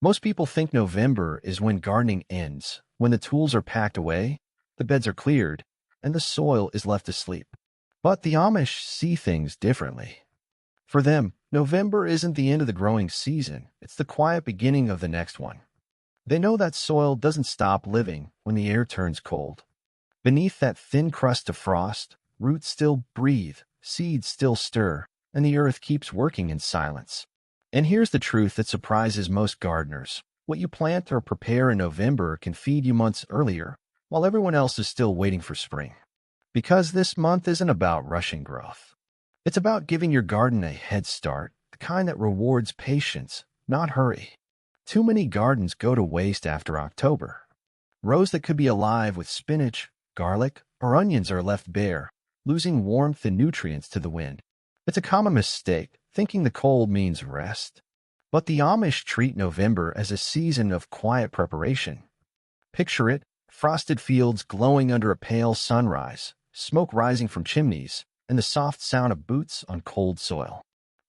Most people think November is when gardening ends, when the tools are packed away, the beds are cleared, and the soil is left to sleep. But the Amish see things differently. For them, November isn't the end of the growing season, it's the quiet beginning of the next one. They know that soil doesn't stop living when the air turns cold. Beneath that thin crust of frost, roots still breathe, seeds still stir, and the earth keeps working in silence. And here's the truth that surprises most gardeners. What you plant or prepare in November can feed you months earlier, while everyone else is still waiting for spring. Because this month isn't about rushing growth. It's about giving your garden a head start, the kind that rewards patience, not hurry. Too many gardens go to waste after October. Rows that could be alive with spinach, garlic, or onions are left bare, losing warmth and nutrients to the wind. It's a common mistake, thinking the cold means rest. But the Amish treat November as a season of quiet preparation. Picture it, frosted fields glowing under a pale sunrise, smoke rising from chimneys, and the soft sound of boots on cold soil.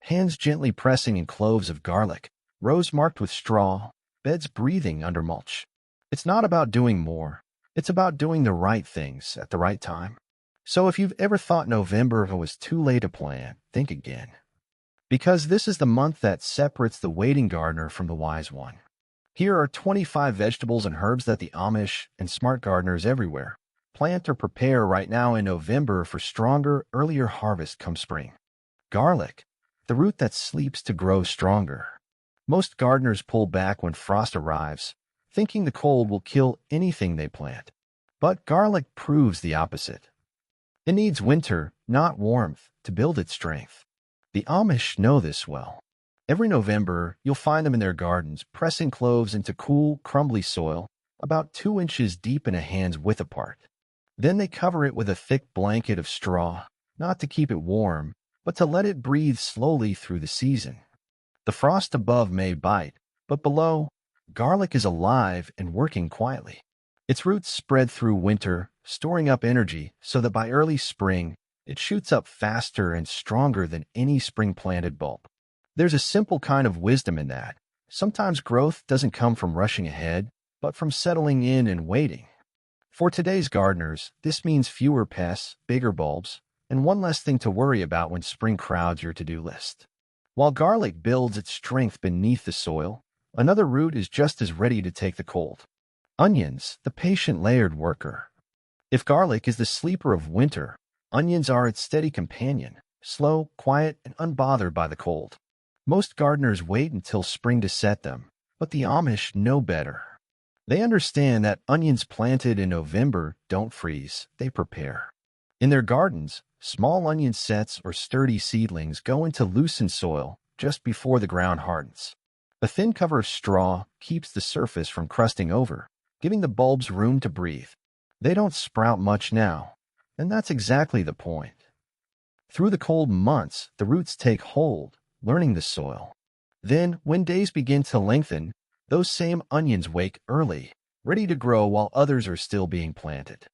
Hands gently pressing in cloves of garlic, rows marked with straw, beds breathing under mulch. It's not about doing more. It's about doing the right things at the right time. So if you've ever thought November was too late to plant, think again. Because this is the month that separates the waiting gardener from the wise one. Here are 25 vegetables and herbs that the Amish and smart gardeners everywhere plant or prepare right now in November for stronger, earlier harvest come spring. Garlic, the root that sleeps to grow stronger. Most gardeners pull back when frost arrives, thinking the cold will kill anything they plant. But garlic proves the opposite. It needs winter, not warmth, to build its strength. The Amish know this well. Every November, you'll find them in their gardens, pressing cloves into cool, crumbly soil, about 2 inches deep and a hand's width apart. Then they cover it with a thick blanket of straw, not to keep it warm, but to let it breathe slowly through the season. The frost above may bite, but below, garlic is alive and working quietly. Its roots spread through winter, storing up energy so that by early spring, it shoots up faster and stronger than any spring-planted bulb. There's a simple kind of wisdom in that. Sometimes growth doesn't come from rushing ahead, but from settling in and waiting. For today's gardeners, this means fewer pests, bigger bulbs, and one less thing to worry about when spring crowds your to-do list. While garlic builds its strength beneath the soil, another root is just as ready to take the cold. Onions, the patient layered worker. If garlic is the sleeper of winter, onions are its steady companion, slow, quiet, and unbothered by the cold. Most gardeners wait until spring to set them, but the Amish know better. They understand that onions planted in November don't freeze, they prepare. In their gardens, small onion sets or sturdy seedlings go into loosened soil just before the ground hardens. A thin cover of straw keeps the surface from crusting over, giving the bulbs room to breathe. They don't sprout much now, and that's exactly the point. Through the cold months, the roots take hold, learning the soil. Then, when days begin to lengthen, those same onions wake early, ready to grow while others are still being planted.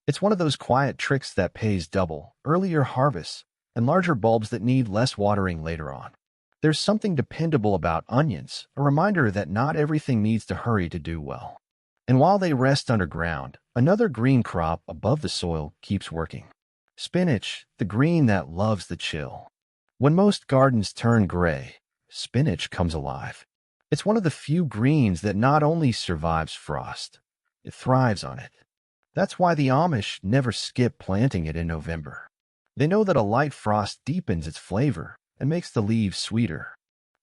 It's one of those quiet tricks that pays double, earlier harvests, and larger bulbs that need less watering later on. There's something dependable about onions, a reminder that not everything needs to hurry to do well. And while they rest underground, another green crop above the soil keeps working. Spinach, the green that loves the chill. When most gardens turn gray, spinach comes alive. It's one of the few greens that not only survives frost, it thrives on it. That's why the Amish never skip planting it in November. They know that a light frost deepens its flavor and makes the leaves sweeter.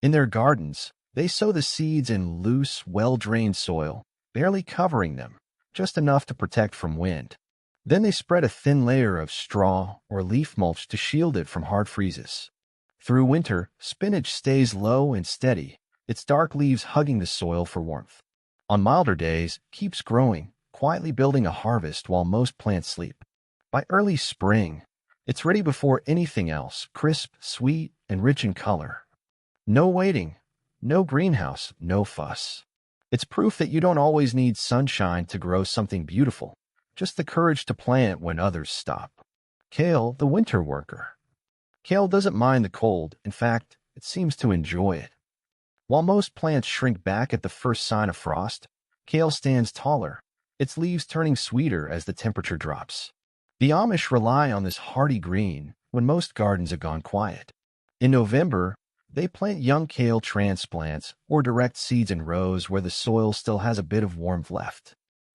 In their gardens, they sow the seeds in loose, well-drained soil, barely covering them, just enough to protect from wind. Then they spread a thin layer of straw or leaf mulch to shield it from hard freezes. Through winter, spinach stays low and steady, its dark leaves hugging the soil for warmth. On milder days, it keeps growing, quietly building a harvest while most plants sleep. By early spring, it's ready before anything else, crisp, sweet, and rich in color. No waiting, no greenhouse, no fuss. It's proof that you don't always need sunshine to grow something beautiful, just the courage to plant when others stop. Kale, the winter worker. Kale doesn't mind the cold. In fact, it seems to enjoy it. While most plants shrink back at the first sign of frost, kale stands taller, its leaves turning sweeter as the temperature drops. The Amish rely on this hardy green when most gardens have gone quiet. In November, they plant young kale transplants or direct seeds in rows where the soil still has a bit of warmth left.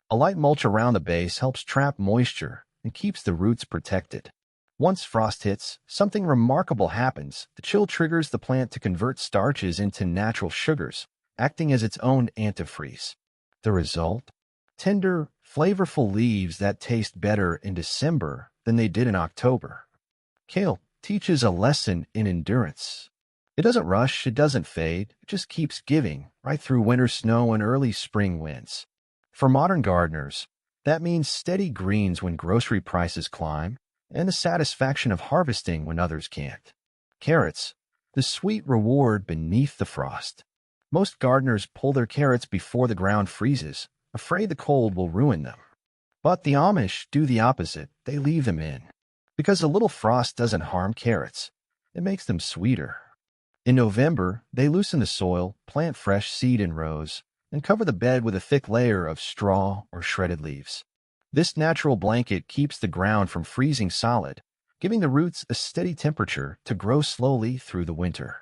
A light mulch around the base helps trap moisture and keeps the roots protected. Once frost hits, something remarkable happens. The chill triggers the plant to convert starches into natural sugars, acting as its own antifreeze. The result? Tender, flavorful leaves that taste better in December than they did in October. Kale teaches a lesson in endurance. It doesn't rush, it doesn't fade, it just keeps giving right through winter snow and early spring winds. For modern gardeners, that means steady greens when grocery prices climb and the satisfaction of harvesting when others can't. Carrots, the sweet reward beneath the frost. Most gardeners pull their carrots before the ground freezes, afraid the cold will ruin them. But the Amish do the opposite. They leave them in. Because a little frost doesn't harm carrots, it makes them sweeter. In November, they loosen the soil, plant fresh seed in rows, and cover the bed with a thick layer of straw or shredded leaves. This natural blanket keeps the ground from freezing solid, giving the roots a steady temperature to grow slowly through the winter.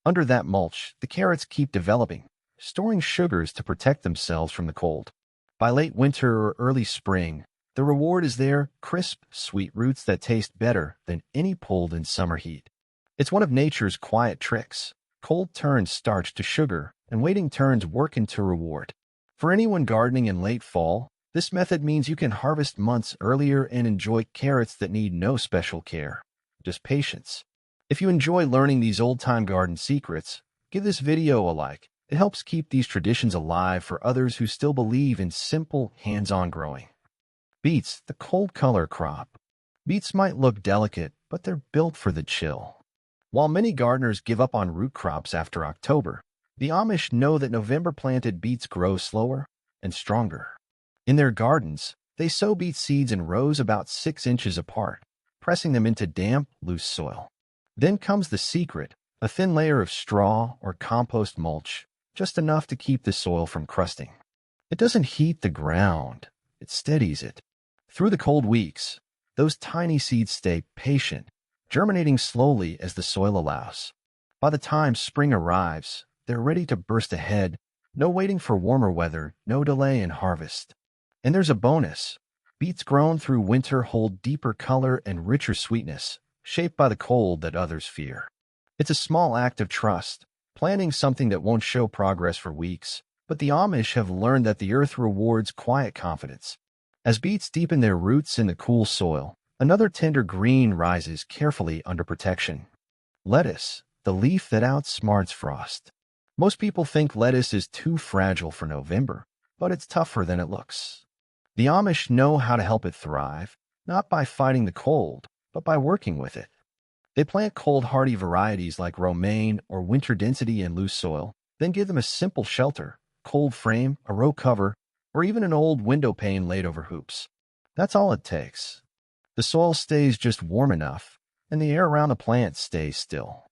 Under that mulch, the carrots keep developing, storing sugars to protect themselves from the cold. By late winter or early spring, the reward is there: crisp, sweet roots that taste better than any pulled in summer heat. It's one of nature's quiet tricks. Cold turns starch to sugar, and waiting turns work into reward. For anyone gardening in late fall, this method means you can harvest months earlier and enjoy carrots that need no special care, just patience. If you enjoy learning these old-time garden secrets, give this video a like. It helps keep these traditions alive for others who still believe in simple, hands-on growing. Beets, the cold color crop. Beets might look delicate, but they're built for the chill. While many gardeners give up on root crops after October, the Amish know that November-planted beets grow slower and stronger. In their gardens, they sow beet seeds in rows about 6 inches apart, pressing them into damp, loose soil. Then comes the secret: a thin layer of straw or compost mulch, just enough to keep the soil from crusting. It doesn't heat the ground, it steadies it. Through the cold weeks, those tiny seeds stay patient, germinating slowly as the soil allows. By the time spring arrives, they're ready to burst ahead. No waiting for warmer weather, no delay in harvest. And there's a bonus. Beets grown through winter hold deeper color and richer sweetness, shaped by the cold that others fear. It's a small act of trust, planting something that won't show progress for weeks, but the Amish have learned that the earth rewards quiet confidence. As beets deepen their roots in the cool soil, another tender green rises carefully under protection. Lettuce, the leaf that outsmarts frost. Most people think lettuce is too fragile for November, but it's tougher than it looks. The Amish know how to help it thrive, not by fighting the cold, but by working with it. They plant cold-hardy varieties like romaine or winter density in loose soil, then give them a simple shelter: cold frame, a row cover, or even an old window pane laid over hoops. That's all it takes. The soil stays just warm enough, and the air around the plant stays still.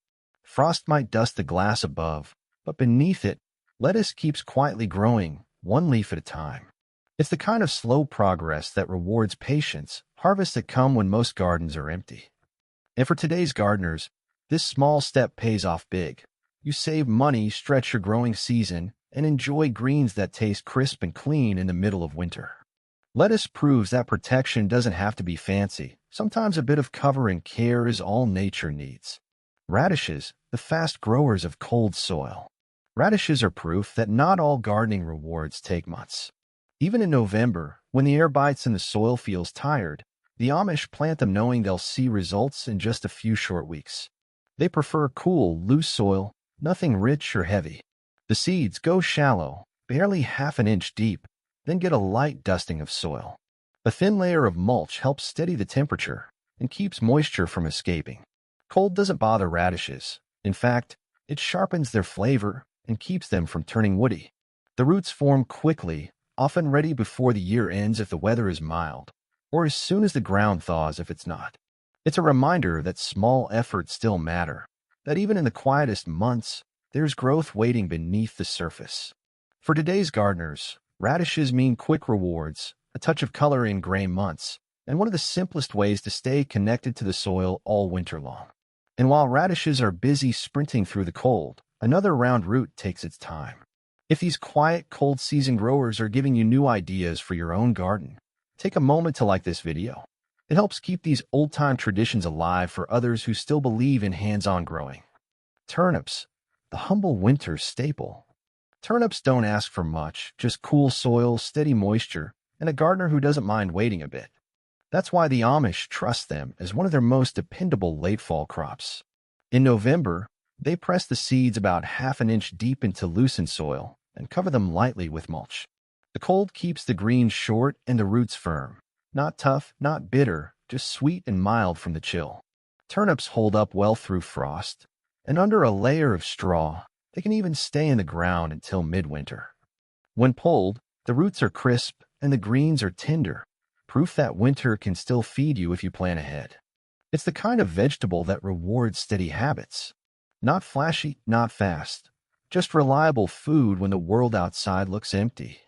Frost might dust the glass above, but beneath it, lettuce keeps quietly growing, one leaf at a time. It's the kind of slow progress that rewards patience, harvests that come when most gardens are empty. And for today's gardeners, this small step pays off big. You save money, stretch your growing season, and enjoy greens that taste crisp and clean in the middle of winter. Lettuce proves that protection doesn't have to be fancy. Sometimes a bit of cover and care is all nature needs. Radishes, the fast growers of cold soil. Radishes are proof that not all gardening rewards take months. Even in November, when the air bites and the soil feels tired, the Amish plant them knowing they'll see results in just a few short weeks. They prefer cool, loose soil, nothing rich or heavy. The seeds go shallow, barely half an inch deep, then get a light dusting of soil. A thin layer of mulch helps steady the temperature and keeps moisture from escaping. Cold doesn't bother radishes. In fact, it sharpens their flavor and keeps them from turning woody. The roots form quickly, often ready before the year ends if the weather is mild, or as soon as the ground thaws if it's not. It's a reminder that small efforts still matter, that even in the quietest months, there's growth waiting beneath the surface. For today's gardeners, radishes mean quick rewards, a touch of color in gray months, and one of the simplest ways to stay connected to the soil all winter long. And while radishes are busy sprinting through the cold, another round root takes its time. If these quiet, cold season growers are giving you new ideas for your own garden, take a moment to like this video. It helps keep these old-time traditions alive for others who still believe in hands-on growing. Turnips, the humble winter staple. Turnips don't ask for much, just cool soil, steady moisture, and a gardener who doesn't mind waiting a bit. That's why the Amish trust them as one of their most dependable late-fall crops. In November, they press the seeds about half an inch deep into loosened soil and cover them lightly with mulch. The cold keeps the greens short and the roots firm. Not tough, not bitter, just sweet and mild from the chill. Turnips hold up well through frost, and under a layer of straw, they can even stay in the ground until midwinter. When pulled, the roots are crisp and the greens are tender, proof that winter can still feed you if you plan ahead. It's the kind of vegetable that rewards steady habits. Not flashy, not fast, just reliable food when the world outside looks empty.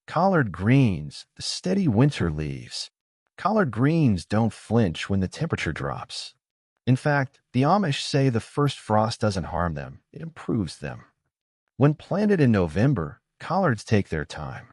Collard greens, the steady winter leaves. Collard greens don't flinch when the temperature drops. In fact, the Amish say the first frost doesn't harm them, it improves them. When planted in November, collards take their time.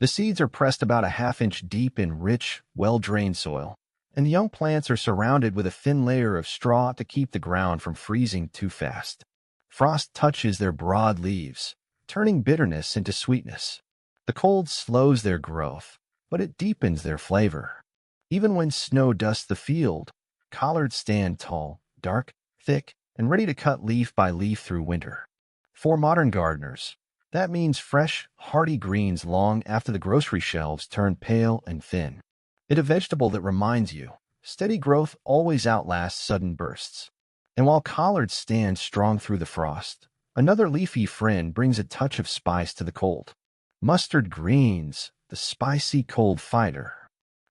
The seeds are pressed about a half-inch deep in rich, well-drained soil, and the young plants are surrounded with a thin layer of straw to keep the ground from freezing too fast. Frost touches their broad leaves, turning bitterness into sweetness. The cold slows their growth, but it deepens their flavor. Even when snow dusts the field, collards stand tall, dark, thick, and ready to cut leaf by leaf through winter. For modern gardeners, that means fresh, hearty greens long after the grocery shelves turn pale and thin. It's a vegetable that reminds you, steady growth always outlasts sudden bursts. And while collards stand strong through the frost, another leafy friend brings a touch of spice to the cold. Mustard greens, the spicy cold fighter.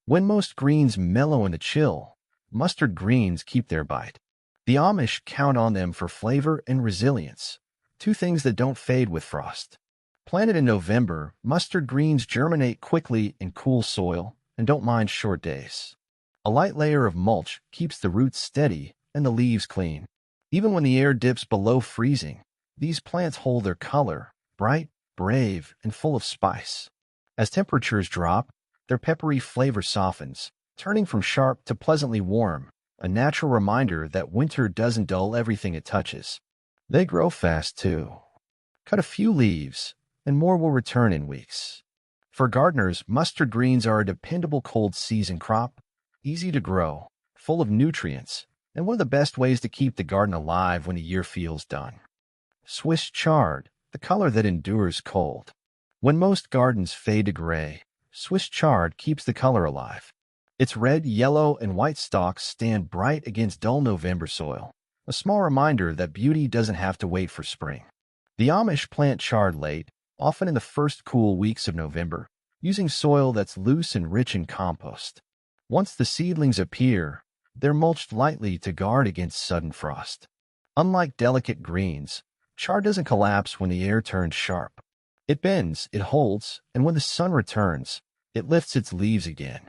When most greens mellow in the chill, mustard greens keep their bite. The Amish count on them for flavor and resilience, two things that don't fade with frost. Planted in November, mustard greens germinate quickly in cool soil and don't mind short days. A light layer of mulch keeps the roots steady and the leaves clean. Even when the air dips below freezing, these plants hold their color, bright, brave, and full of spice. As temperatures drop, their peppery flavor softens, turning from sharp to pleasantly warm, a natural reminder that winter doesn't dull everything it touches. They grow fast, too. Cut a few leaves, and more will return in weeks. For gardeners, mustard greens are a dependable cold season crop, easy to grow, full of nutrients, and one of the best ways to keep the garden alive when the year feels done. Swiss chard, the color that endures cold. When most gardens fade to gray, Swiss chard keeps the color alive. Its red, yellow, and white stalks stand bright against dull November soil, a small reminder that beauty doesn't have to wait for spring. The Amish plant chard late, often in the first cool weeks of November, using soil that's loose and rich in compost. Once the seedlings appear, they're mulched lightly to guard against sudden frost. Unlike delicate greens, chard doesn't collapse when the air turns sharp. It bends, it holds, and when the sun returns, it lifts its leaves again.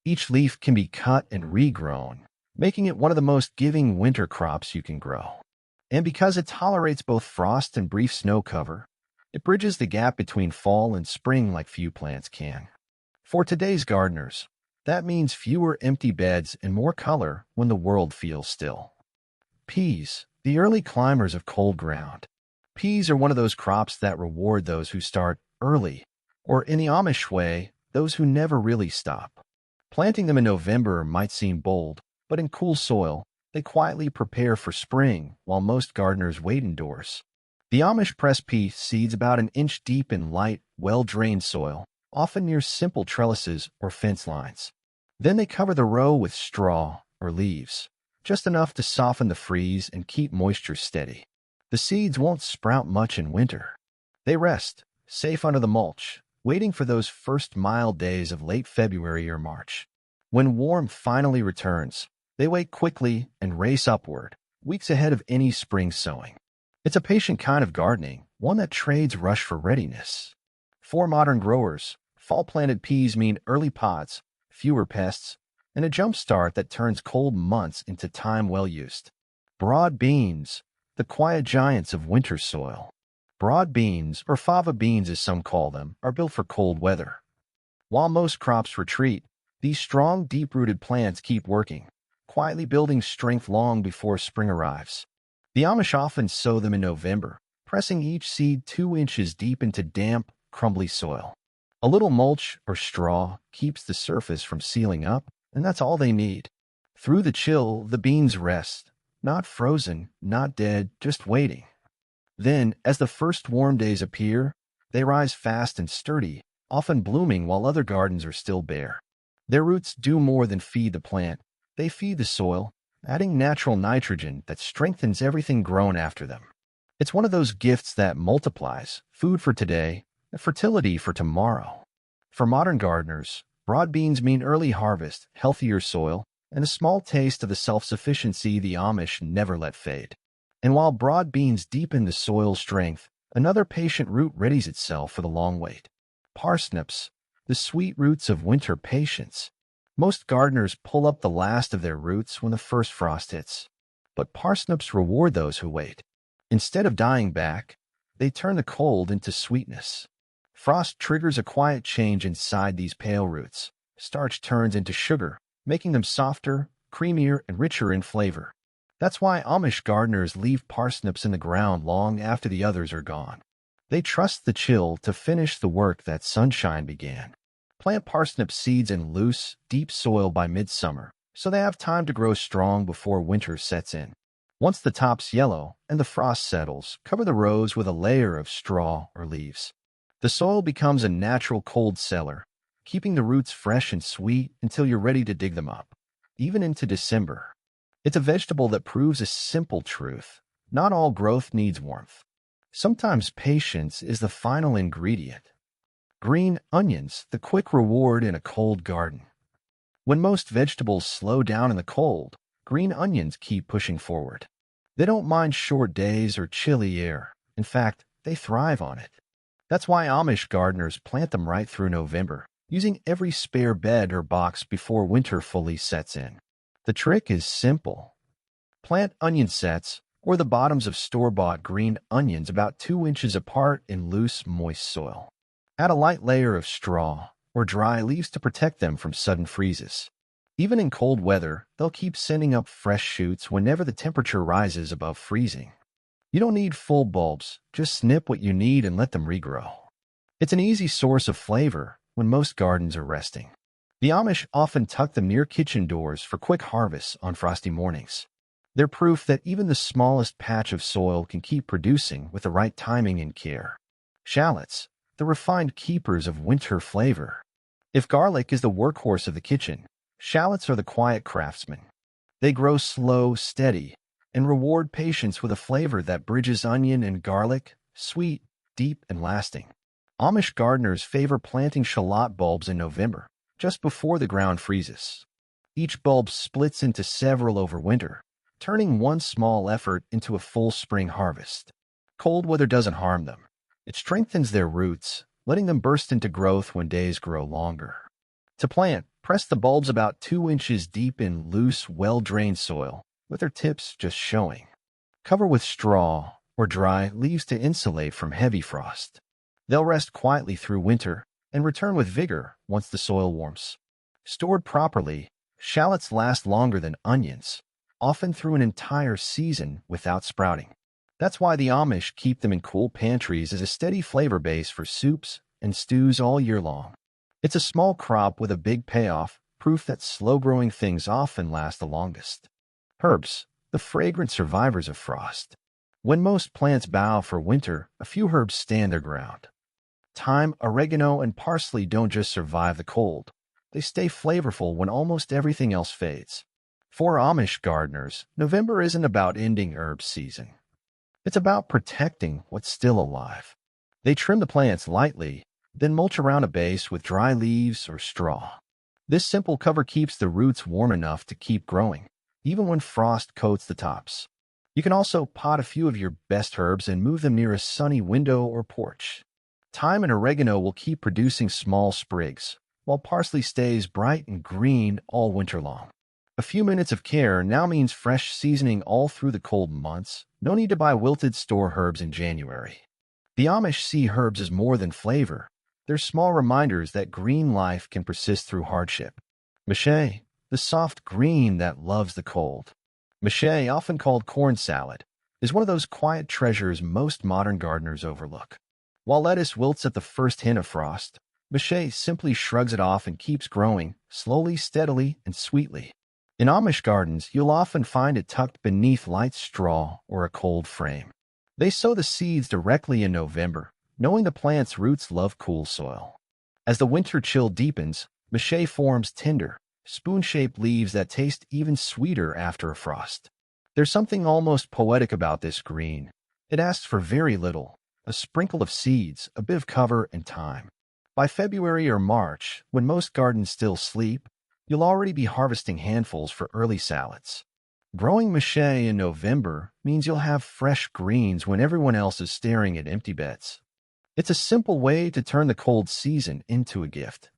Each leaf can be cut and regrown, making it one of the most giving winter crops you can grow. And because it tolerates both frost and brief snow cover, it bridges the gap between fall and spring like few plants can. For today's gardeners, that means fewer empty beds and more color when the world feels still. Peas, the early climbers of cold ground. Peas are one of those crops that reward those who start early, or in the Amish way, those who never really stop. Planting them in November might seem bold, but in cool soil, they quietly prepare for spring while most gardeners wait indoors. The Amish press pea seeds about an inch deep in light, well-drained soil, often near simple trellises or fence lines. Then they cover the row with straw or leaves, just enough to soften the freeze and keep moisture steady. The seeds won't sprout much in winter. They rest, safe under the mulch, waiting for those first mild days of late February or March. When warmth finally returns, they wake quickly and race upward, weeks ahead of any spring sowing. It's a patient kind of gardening, one that trades rush for readiness. For modern growers, fall-planted peas mean early pods, fewer pests, and a jump start that turns cold months into time well used. Broad beans, the quiet giants of winter soil. Broad beans, or fava beans as some call them, are built for cold weather. While most crops retreat, these strong, deep-rooted plants keep working, quietly building strength long before spring arrives. The Amish often sow them in November, pressing each seed 2 inches deep into damp, crumbly soil. A little mulch or straw keeps the surface from sealing up, and that's all they need. Through the chill, the beans rest, not frozen, not dead, just waiting. Then, as the first warm days appear, they rise fast and sturdy, often blooming while other gardens are still bare. Their roots do more than feed the plant. They feed the soil, adding natural nitrogen that strengthens everything grown after them. It's one of those gifts that multiplies, food for today and fertility for tomorrow. For modern gardeners, broad beans mean early harvest, healthier soil, and a small taste of the self-sufficiency the Amish never let fade. And while broad beans deepen the soil's strength, another patient root readies itself for the long wait. Parsnips, the sweet roots of winter patience. Most gardeners pull up the last of their roots when the first frost hits. But parsnips reward those who wait. Instead of dying back, they turn the cold into sweetness. Frost triggers a quiet change inside these pale roots. Starch turns into sugar, making them softer, creamier, and richer in flavor. That's why Amish gardeners leave parsnips in the ground long after the others are gone. They trust the chill to finish the work that sunshine began. Plant parsnip seeds in loose, deep soil by midsummer, so they have time to grow strong before winter sets in. Once the top's yellow and the frost settles, cover the rows with a layer of straw or leaves. The soil becomes a natural cold cellar, keeping the roots fresh and sweet until you're ready to dig them up, even into December. It's a vegetable that proves a simple truth. Not all growth needs warmth. Sometimes patience is the final ingredient. Green onions, the quick reward in a cold garden. When most vegetables slow down in the cold, green onions keep pushing forward. They don't mind short days or chilly air. In fact, they thrive on it. That's why Amish gardeners plant them right through November, using every spare bed or box before winter fully sets in. The trick is simple. Plant onion sets, or the bottoms of store-bought green onions about 2 inches apart in loose, moist soil. Add a light layer of straw or dry leaves to protect them from sudden freezes. Even in cold weather, they'll keep sending up fresh shoots whenever the temperature rises above freezing. You don't need full bulbs, just snip what you need and let them regrow. It's an easy source of flavor when most gardens are resting. The Amish often tuck them near kitchen doors for quick harvests on frosty mornings. They're proof that even the smallest patch of soil can keep producing with the right timing and care. Shallots, the refined keepers of winter flavor. If garlic is the workhorse of the kitchen, shallots are the quiet craftsmen. They grow slow, steady, and reward patience with a flavor that bridges onion and garlic, sweet, deep, and lasting. Amish gardeners favor planting shallot bulbs in November, just before the ground freezes. Each bulb splits into several over winter, turning one small effort into a full spring harvest. Cold weather doesn't harm them. It strengthens their roots, letting them burst into growth when days grow longer. To plant, press the bulbs about 2 inches deep in loose, well-drained soil, with their tips just showing. Cover with straw or dry leaves to insulate from heavy frost. They'll rest quietly through winter and return with vigor once the soil warms. Stored properly, shallots last longer than onions, often through an entire season without sprouting. That's why the Amish keep them in cool pantries as a steady flavor base for soups and stews all year long. It's a small crop with a big payoff, proof that slow-growing things often last the longest. Herbs, the fragrant survivors of frost. When most plants bow for winter, a few herbs stand their ground. Thyme, oregano, and parsley don't just survive the cold. They stay flavorful when almost everything else fades. For Amish gardeners, November isn't about ending herb season. It's about protecting what's still alive. They trim the plants lightly, then mulch around a base with dry leaves or straw. This simple cover keeps the roots warm enough to keep growing, even when frost coats the tops. You can also pot a few of your best herbs and move them near a sunny window or porch. Thyme and oregano will keep producing small sprigs, while parsley stays bright and green all winter long. A few minutes of care now means fresh seasoning all through the cold months. No need to buy wilted store herbs in January. The Amish see herbs as more than flavor. They're small reminders that green life can persist through hardship. Mache, the soft green that loves the cold. Mache, often called corn salad, is one of those quiet treasures most modern gardeners overlook. While lettuce wilts at the first hint of frost, mache simply shrugs it off and keeps growing, slowly, steadily, and sweetly. In Amish gardens, you'll often find it tucked beneath light straw or a cold frame. They sow the seeds directly in November, knowing the plant's roots love cool soil. As the winter chill deepens, mache forms tender, spoon-shaped leaves that taste even sweeter after a frost. There's something almost poetic about this green. It asks for very little, a sprinkle of seeds, a bit of cover, and time. By February or March, when most gardens still sleep, you'll already be harvesting handfuls for early salads. Growing mache in November means you'll have fresh greens when everyone else is staring at empty beds. It's a simple way to turn the cold season into a gift.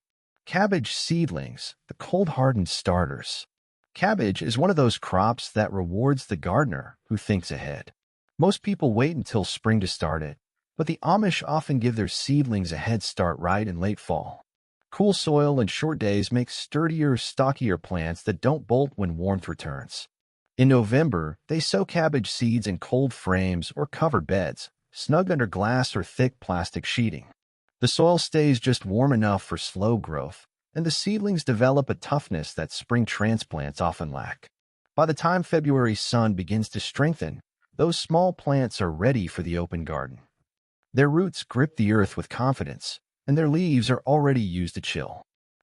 Cabbage seedlings, the cold-hardened starters. Cabbage is one of those crops that rewards the gardener who thinks ahead. Most people wait until spring to start it, but the Amish often give their seedlings a head start right in late fall. Cool soil and short days make sturdier, stockier plants that don't bolt when warmth returns. In November, they sow cabbage seeds in cold frames or covered beds, snug under glass or thick plastic sheeting. The soil stays just warm enough for slow growth, and the seedlings develop a toughness that spring transplants often lack. By the time February's sun begins to strengthen, those small plants are ready for the open garden. Their roots grip the earth with confidence, and their leaves are already used to chill.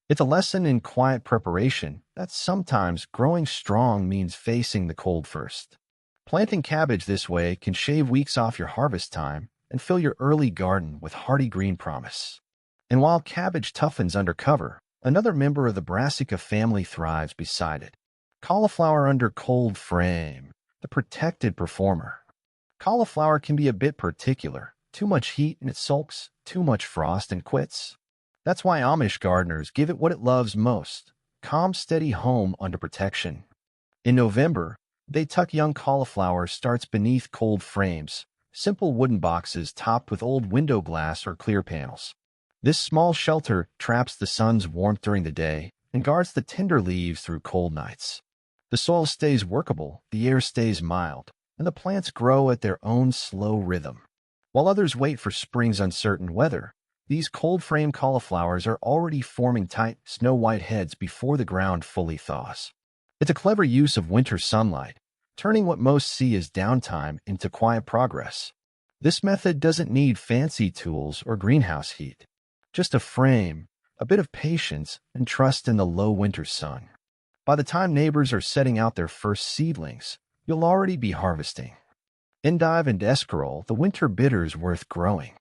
It's a lesson in quiet preparation that sometimes growing strong means facing the cold first. Planting cabbage this way can shave weeks off your harvest time and fill your early garden with hardy green promise. And while cabbage toughens under cover, another member of the Brassica family thrives beside it. Cauliflower under cold frame, the protected performer. Cauliflower can be a bit particular. Too much heat and it sulks, too much frost and quits. That's why Amish gardeners give it what it loves most, calm, steady home under protection. In November, they tuck young cauliflower starts beneath cold frames, simple wooden boxes topped with old window glass or clear panels. This small shelter traps the sun's warmth during the day and guards the tender leaves through cold nights. The soil stays workable, the air stays mild, and the plants grow at their own slow rhythm. While others wait for spring's uncertain weather, these cold-frame cauliflowers are already forming tight, snow-white heads before the ground fully thaws. It's a clever use of winter sunlight, turning what most see as downtime into quiet progress. This method doesn't need fancy tools or greenhouse heat, just a frame, a bit of patience, and trust in the low winter sun. By the time neighbors are setting out their first seedlings, you'll already be harvesting. Endive and escarole, the winter bitters worth growing.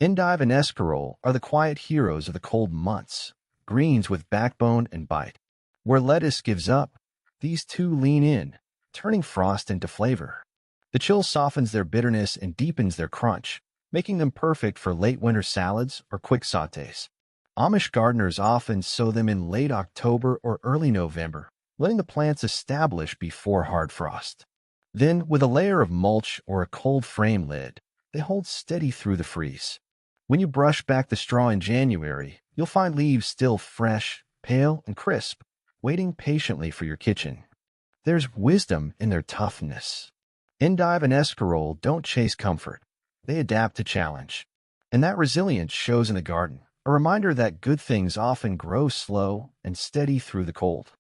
Endive and escarole are the quiet heroes of the cold months, greens with backbone and bite. Where lettuce gives up, these two lean in, turning frost into flavor. The chill softens their bitterness and deepens their crunch, making them perfect for late winter salads or quick sautés. Amish gardeners often sow them in late October or early November, letting the plants establish before hard frost. Then, with a layer of mulch or a cold frame lid, they hold steady through the freeze. When you brush back the straw in January, you'll find leaves still fresh, pale, and crisp, waiting patiently for your kitchen. There's wisdom in their toughness. Endive and escarole don't chase comfort. They adapt to challenge. And that resilience shows in the garden, a reminder that good things often grow slow and steady through the cold.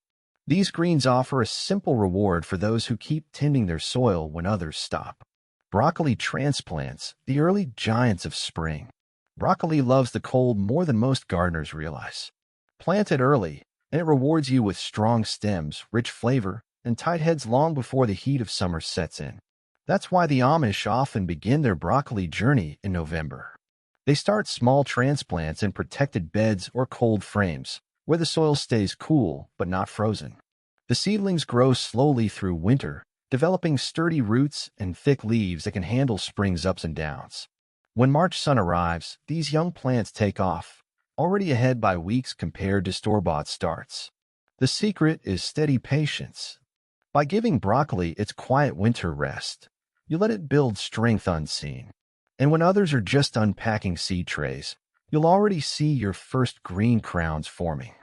These greens offer a simple reward for those who keep tending their soil when others stop. Broccoli transplants, the early giants of spring. Broccoli loves the cold more than most gardeners realize. Plant it early, and it rewards you with strong stems, rich flavor, and tight heads long before the heat of summer sets in. That's why the Amish often begin their broccoli journey in November. They start small transplants in protected beds or cold frames, where the soil stays cool but not frozen. The seedlings grow slowly through winter, developing sturdy roots and thick leaves that can handle spring's ups and downs. When March sun arrives, these young plants take off, already ahead by weeks compared to store-bought starts. The secret is steady patience. By giving broccoli its quiet winter rest, you let it build strength unseen. And when others are just unpacking seed trays, you'll already see your first green crowns forming.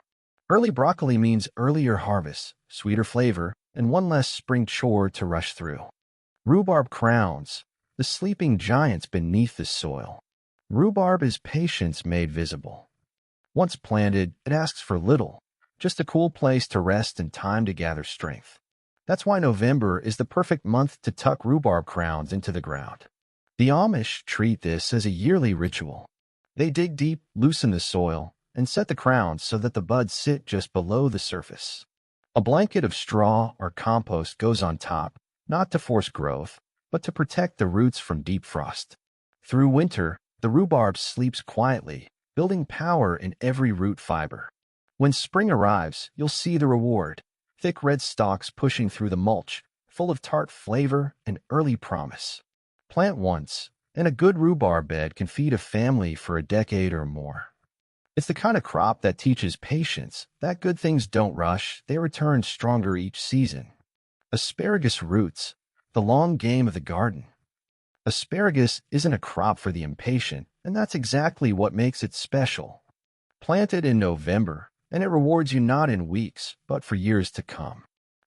Early broccoli means earlier harvest, sweeter flavor, and one less spring chore to rush through. Rhubarb crowns, the sleeping giants beneath the soil. Rhubarb is patience made visible. Once planted, it asks for little, just a cool place to rest and time to gather strength. That's why November is the perfect month to tuck rhubarb crowns into the ground. The Amish treat this as a yearly ritual. They dig deep, loosen the soil, and set the crowns so that the buds sit just below the surface. A blanket of straw or compost goes on top, not to force growth, but to protect the roots from deep frost. Through winter, the rhubarb sleeps quietly, building power in every root fiber. When spring arrives, you'll see the reward: thick red stalks pushing through the mulch, full of tart flavor and early promise. Plant once, and a good rhubarb bed can feed a family for a decade or more. It's the kind of crop that teaches patience, that good things don't rush, they return stronger each season. Asparagus roots, the long game of the garden. Asparagus isn't a crop for the impatient, and that's exactly what makes it special. Plant it in November, and it rewards you not in weeks, but for years to come.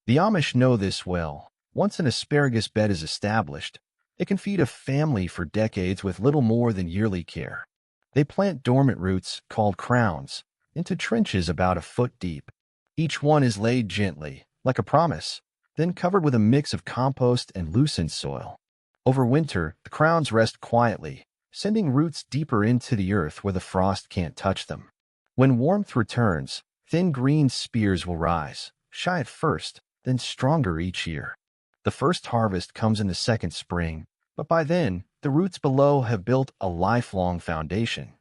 The Amish know this well. Once an asparagus bed is established, it can feed a family for decades with little more than yearly care. They plant dormant roots, called crowns, into trenches about a foot deep. Each one is laid gently, like a promise, then covered with a mix of compost and loosened soil. Over winter, the crowns rest quietly, sending roots deeper into the earth where the frost can't touch them. When warmth returns, thin green spears will rise, shy at first, then stronger each year. The first harvest comes in the second spring, but by then, the roots below have built a lifelong foundation.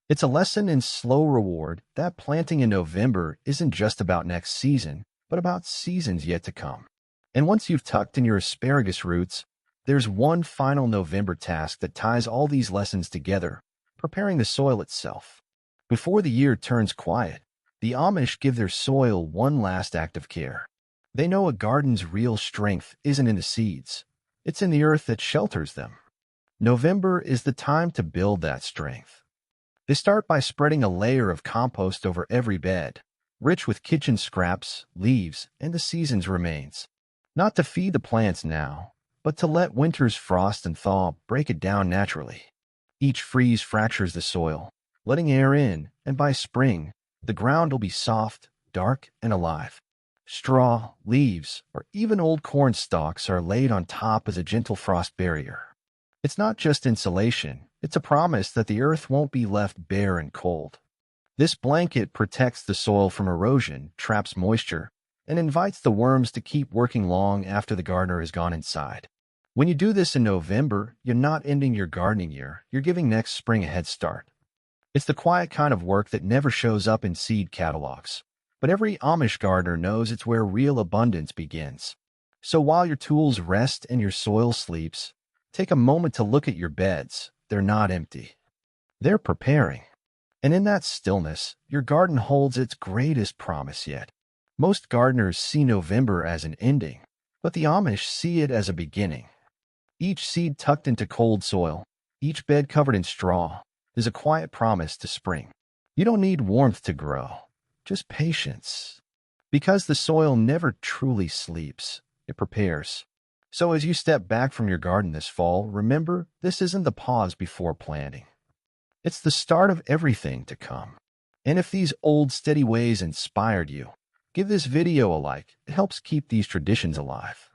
It's a lesson in slow reward that planting in November isn't just about next season, but about seasons yet to come. And once you've tucked in your asparagus roots, there's one final November task that ties all these lessons together: preparing the soil itself. Before the year turns quiet, the Amish give their soil one last act of care. They know a garden's real strength isn't in the seeds, it's in the earth that shelters them. November is the time to build that strength. They start by spreading a layer of compost over every bed, rich with kitchen scraps, leaves, and the season's remains. Not to feed the plants now, but to let winter's frost and thaw break it down naturally. Each freeze fractures the soil, letting air in, and by spring, the ground will be soft, dark, and alive. Straw, leaves, or even old corn stalks are laid on top as a gentle frost barrier. It's not just insulation, it's a promise that the earth won't be left bare and cold. This blanket protects the soil from erosion, traps moisture, and invites the worms to keep working long after the gardener has gone inside. When you do this in November, you're not ending your gardening year, you're giving next spring a head start. It's the quiet kind of work that never shows up in seed catalogs, but every Amish gardener knows it's where real abundance begins. So while your tools rest and your soil sleeps, take a moment to look at your beds. They're not empty. They're preparing. And in that stillness, your garden holds its greatest promise yet. Most gardeners see November as an ending, but the Amish see it as a beginning. Each seed tucked into cold soil, each bed covered in straw, is a quiet promise to spring. You don't need warmth to grow, just patience. Because the soil never truly sleeps, it prepares. So as you step back from your garden this fall, remember, this isn't the pause before planting. It's the start of everything to come. And if these old steady ways inspired you, give this video a like. It helps keep these traditions alive.